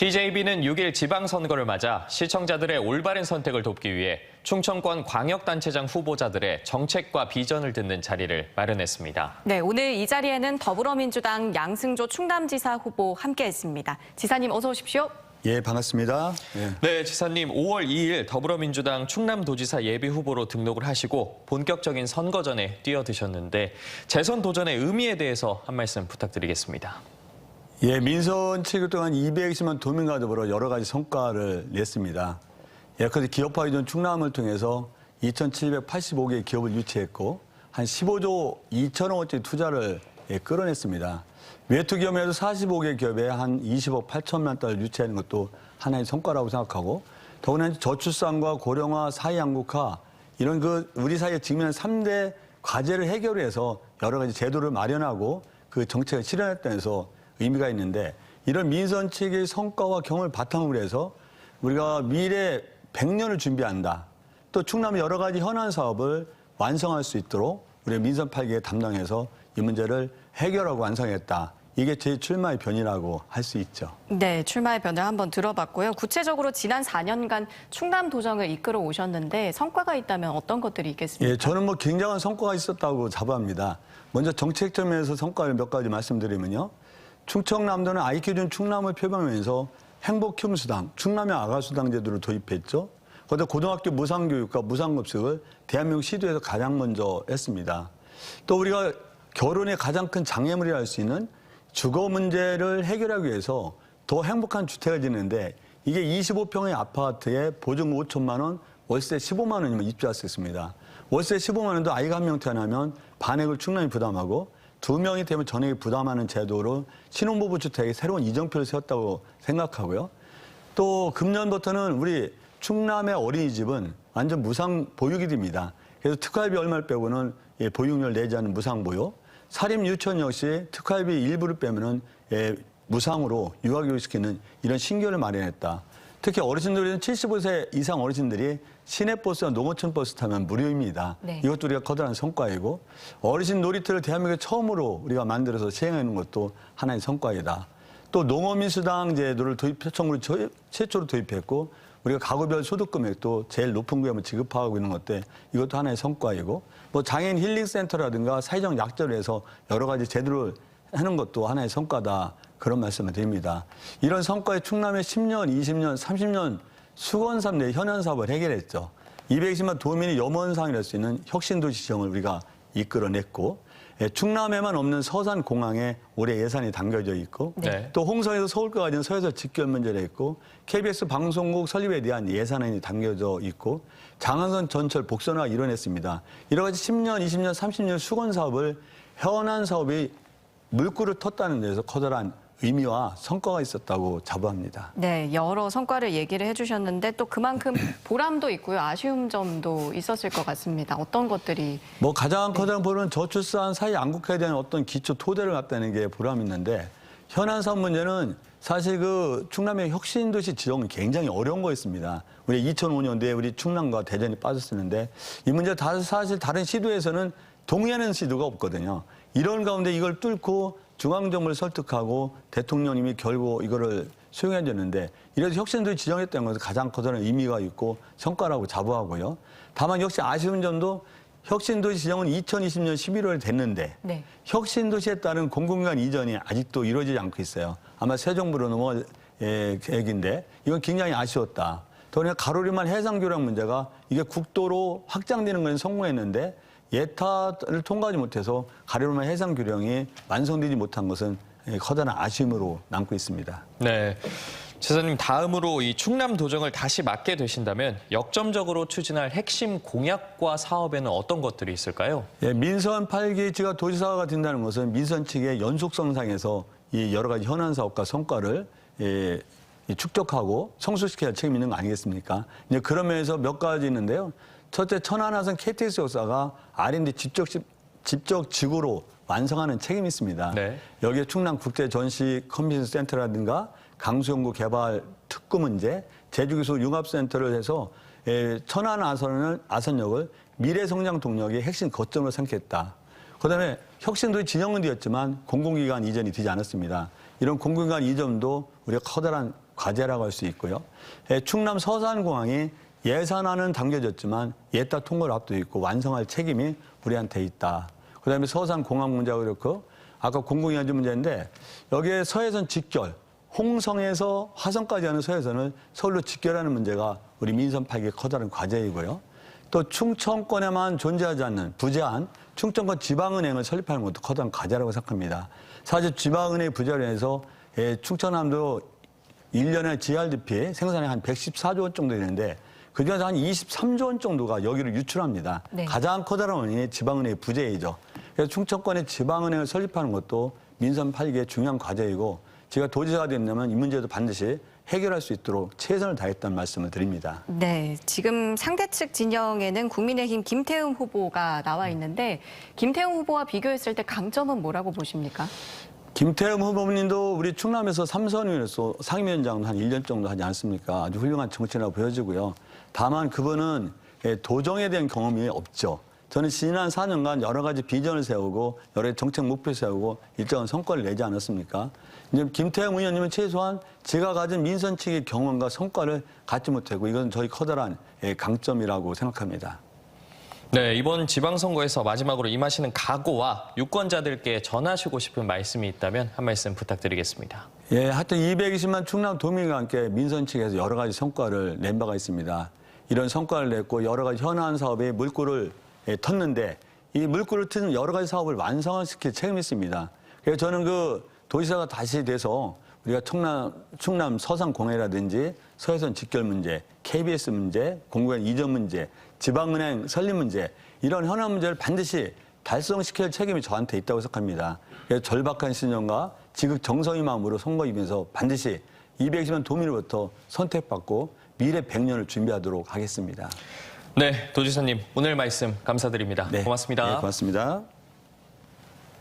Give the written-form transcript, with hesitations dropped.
TJB는 6일 지방선거를 맞아 시청자들의 올바른 선택을 돕기 위해 충청권 광역단체장 후보자들의 정책과 비전을 듣는 자리를 마련했습니다. 네, 오늘 이 자리에는 더불어민주당 양승조 충남지사 후보 함께했습니다. 지사님 어서 오십시오. 예, 반갑습니다. 네, 지사님 5월 2일 더불어민주당 충남도지사 예비후보로 등록을 하시고 본격적인 선거전에 뛰어드셨는데 재선 도전의 의미에 대해서 한 말씀 부탁드리겠습니다. 예, 민선 7개월 동안 220만 도민과 더불어 여러 가지 성과를 냈습니다. 예, 그래서 기업화 이전 충남을 통해서 2,785개의 기업을 유치했고 한 15조 2천억 원짜리 투자를 끌어냈습니다. 외투 기업에도 45개 기업에 한 20억 8천만 달러를 유치하는 것도 하나의 성과라고 생각하고 더구나 저출산과 고령화, 사회양극화 이런 우리 사회에 직면한 3대 과제를 해결해서 여러 가지 제도를 마련하고 그 정책을 실현했다는 데서 의미가 있는데 이런 민선 측의 성과와 경험을 바탕으로 해서 우리가 미래 100년을 준비한다. 또 충남의 여러 가지 현안 사업을 완성할 수 있도록 우리 민선 8기에 담당해서 이 문제를 해결하고 완성했다. 이게 제 출마의 변이라고 할 수 있죠. 네, 출마의 변을 한번 들어봤고요. 구체적으로 지난 4년간 충남 도정을 이끌어 오셨는데 성과가 있다면 어떤 것들이 있겠습니까? 예, 저는 굉장한 성과가 있었다고 자부합니다. 먼저 정책적 면에서 성과를 몇 가지 말씀드리면요. 충청남도는 아이키준 충남을 표방하면서 행복휴무수당, 충남의 아가수당 제도를 도입했죠. 거기다 고등학교 무상교육과 무상급식을 대한민국 시도에서 가장 먼저 했습니다. 또 우리가 결혼의 가장 큰 장애물이라 할 수 있는 주거 문제를 해결하기 위해서 더 행복한 주택을 짓는데 이게 25평의 아파트에 보증 5천만 원, 월세 15만 원이면 입주할 수 있습니다. 월세 15만 원도 아이가 한 명 태어나면 반액을 충남이 부담하고 2명이 되면 전액이 부담하는 제도로 신혼부부 주택에 새로운 이정표를 세웠다고 생각하고요. 또 금년부터는 우리 충남의 어린이집은 완전 무상 보육이 됩니다. 그래서 특활비 얼마를 빼고는 보육료를 내지 않는 무상 보육. 사립 유치원 역시 특활비 일부를 빼면은 무상으로 유아교육시키는 이런 신규를 마련했다. 특히 어르신들은 75세 이상 어르신들이 시내버스와 농어촌버스 타면 무료입니다. 네. 이것도 우리가 커다란 성과이고 어르신 놀이터를 대한민국에 처음으로 우리가 만들어서 시행하는 것도 하나의 성과이다. 또 농어민수당 제도를 청구로 최초로 도입했고 우리가 가구별 소득 금액도 제일 높은 금액을 지급하고 있는 것들 이것도 하나의 성과이고 뭐 장애인 힐링센터라든가 사회적 약자를 해서 여러 가지 제도를 하는 것도 하나의 성과다. 그런 말씀을 드립니다. 이런 성과에 충남의 10년, 20년, 30년 수건사업 내 현안 사업을 해결했죠. 220만 도민이 염원상이랄 수 있는 혁신도시 지정을 우리가 이끌어냈고 충남에만 없는 서산공항에 올해 예산이 담겨져 있고 네. 또 홍성에서 서울과 같은 서해서 직결 문제가 있고 KBS 방송국 설립에 대한 예산안이 담겨져 있고 장안선 전철 복선화가 이뤄냈습니다. 여러 가지 10년, 20년, 30년 수건 사업을 현안 사업이 물꼬를 텄다는 데서 커다란 의미와 성과가 있었다고 자부합니다. 네, 여러 성과를 얘기를 해주셨는데 또 그만큼 보람도 있고요. 아쉬운 점도 있었을 것 같습니다. 어떤 것들이? 가장 커다란 보람은 저출산 사회 양극화에 대한 어떤 기초 토대를 갖다는 게 보람이 있는데 현안 사업 문제는 사실 충남의 혁신도시 지정은 굉장히 어려운 거였습니다. 우리 2005년도에 우리 충남과 대전이 빠졌었는데 이 문제 사실 다른 시도에서는 동의하는 시도가 없거든요. 이런 가운데 이걸 뚫고 중앙정부를 설득하고 대통령님이 결국 이거를 수용해 줬는데 이래서 혁신도시 지정했다는 것은 가장 커다란 의미가 있고 성과라고 자부하고요. 다만 역시 아쉬운 점도 혁신도시 지정은 2020년 11월에 됐는데 네. 혁신도시에 따른 공공기관 이전이 아직도 이루어지지 않고 있어요. 아마 새 정부로 넘어갈 계획인데 이건 굉장히 아쉬웠다. 더구나 가로리만 해상교량 문제가 이게 국도로 확장되는 건 성공했는데 예타를 통과하지 못해서 가로리만 해상교량이 완성되지 못한 것은 커다란 아쉬움으로 남고 있습니다. 네, 지사님 다음으로 이 충남 도정을 다시 맡게 되신다면 역점적으로 추진할 핵심 공약과 사업에는 어떤 것들이 있을까요? 예, 민선 8기 제가 도지사가 된다는 것은 민선 측의 연속성상에서 이 여러 가지 현안 사업과 성과를 축적하고 성수시켜야 할 책임이 있는 거 아니겠습니까? 이제 그런 면에서 몇 가지 있는데요. 첫째, 천안화성 KTX 역사가 R&D 직접 지구로 완성하는 책임이 있습니다. 네. 여기에 충남 국제 전시 컨벤션 센터라든가 강수연구 개발 특구 문제, 제주기술 융합센터를 해서 천안 아선역을 미래 성장 동력의 핵심 거점으로 삼겠다. 그다음에 혁신도시 진영은 되었지만 공공기관 이전이 되지 않았습니다. 이런 공공기관 이전도 우리가 커다란 과제라고 할 수 있고요. 충남 서산공항이 예산안은 당겨졌지만 예타 통과를 앞두고 있고 완성할 책임이 우리한테 있다. 그다음에 서산공항 문제가 그렇고 아까 공공연지 문제인데 여기에 서해선 직결, 홍성에서 화성까지 하는 서해선을 서울로 직결하는 문제가 우리 민선 8기 커다란 과제이고요. 또 충청권에만 존재하지 않는 부재한 충청권 지방은행을 설립하는 것도 커다란 과제라고 생각합니다. 사실 지방은행 부재로 인해서 충청남도 1년에 GRDP 생산이 한 114조 원 정도 되는데 그중에서 한 23조 원 정도가 여기를 유출합니다. 네. 가장 커다란 원인이 지방은행의 부재이죠. 그래서 충청권의 지방은행을 설립하는 것도 민선 8기의 중요한 과제이고 제가 도지사가 된다면 이 문제도 반드시 해결할 수 있도록 최선을 다했다는 말씀을 드립니다. 네, 지금 상대 측 진영에는 국민의힘 김태흠 후보가 나와 있는데 김태흠 후보와 비교했을 때 강점은 뭐라고 보십니까? 김태흠 후보님도 우리 충남에서 삼선위원회에서 상임위원장 한 1년 정도 하지 않습니까? 아주 훌륭한 정치라고 보여지고요. 다만 그분은 도정에 대한 경험이 없죠. 저는 지난 4년간 여러 가지 비전을 세우고 여러 가지 정책 목표를 세우고 일정한 성과를 내지 않았습니까? 이제 김태흠 의원님은 최소한 제가 가진 민선 측의 경험과 성과를 갖지 못하고 이건 저희 커다란 강점이라고 생각합니다. 네, 이번 지방선거에서 마지막으로 임하시는 각오와 유권자들께 전하시고 싶은 말씀이 있다면 한 말씀 부탁드리겠습니다. 예, 하여튼 220만 충남 도민과 함께 민선 측에서 여러 가지 성과를 낸 바가 있습니다. 이런 성과를 냈고 여러 가지 현안 사업에 물꼬를 텄는데 이 물꼬를 트는 여러 가지 사업을 완성시킬 책임이 있습니다. 그래서 저는 그 도지사가 다시 돼서 우리가 충남 서산공해라든지 서해선 직결 문제, KBS 문제, 공공연 이전 문제, 지방은행 설립 문제 이런 현안 문제를 반드시 달성시킬 책임이 저한테 있다고 생각합니다. 그래서 절박한 신념과 지극 정성의 마음으로 선거 임해서 반드시 220만 도민으로부터 선택받고 미래 100년을 준비하도록 하겠습니다. 네, 도지사님 오늘 말씀 감사드립니다. 네, 고맙습니다. 네, 고맙습니다.